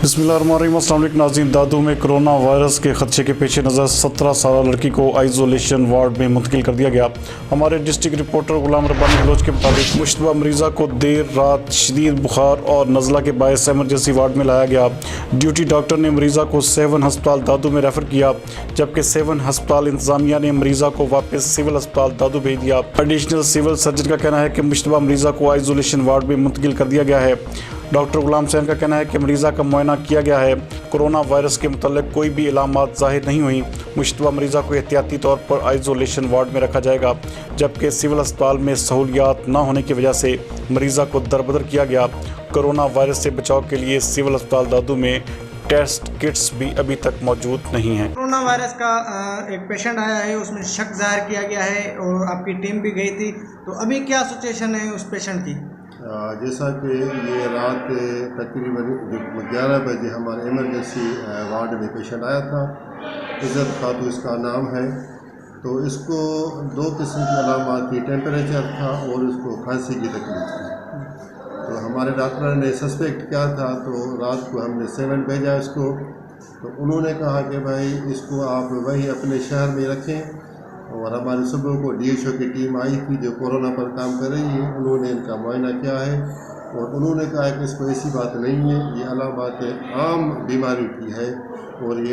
बिस्मिल्लाहिर्रहमानिर्रहीम। अस्सलाम वालेकुम नाज़रीन। दादू में कोरोना वायरस के खदशे के पेश नज़र 17 साल लड़की को आइसोलेशन वार्ड में मुंतकिल कर दिया गया। हमारे डिस्ट्रिक्ट रिपोर्टर गुलाम रब्बानी बलोच के मुताबिक मुश्तबा मरीज़ा को देर रात शदीद बुखार और नज़ला के बायस एमरजेंसी वार्ड में लाया गया। ड्यूटी डॉक्टर ने मरीज़ा को 7 हस्पताल दादू में रेफ़र किया, जबकि 7 हस्पताल इंतज़ामिया ने मरीज़ा को वापस सिविल अस्पताल दादू भेज दिया। एडिशनल सिविल सर्जन का कहना है कि मुश्तबा मरीज़ा को आइसोलेशन वार्ड में मुंतकिल कर दिया गया है। डॉक्टर गुलाम हुसैन का कहना है कि मरीज़ा का मुआयना किया गया है। कोरोना वायरस के मुतल्लिक़ कोई भी इलामात ज़ाहिर नहीं हुई। मुश्तबा मरीज़ा को एहतियाती तौर पर आइसोलेशन वार्ड में रखा जाएगा, जबकि सिविल अस्पताल में सहूलियात न होने की वजह से मरीज़ा को दरबदर किया गया। कोरोना वायरस से बचाव के लिए सिविल अस्पताल दादू में टेस्ट किट्स भी अभी तक मौजूद नहीं हैं। कोरोना वायरस का एक पेशेंट आया है, उसमें शक जाहिर किया गया है और आपकी टीम भी गई थी, तो अभी क्या सिचुएशन है उस पेशेंट की? जैसा कि ये रात तकरीबन 11 बजे हमारे इमरजेंसी वार्ड में पेशेंट आया था। इज़्ज़त खातून इसका नाम है। तो इसको 2 किस्म की अलामात थी, टेम्परेचर था और इसको खांसी की तकलीफ थी। तो हमारे डॉक्टर ने सस्पेक्ट किया था, तो रात को हमने 7 भेजा इसको। तो उन्होंने कहा कि भाई इसको आप वही अपने शहर में रखें, और हमारे सुबह को DHO की टीम आई थी जो कोरोना पर काम कर रही है। उन्होंने इनका मुआयना किया है और उन्होंने कहा कि इसको ऐसी बात नहीं है, ये अलामात आम बीमारी की है और ये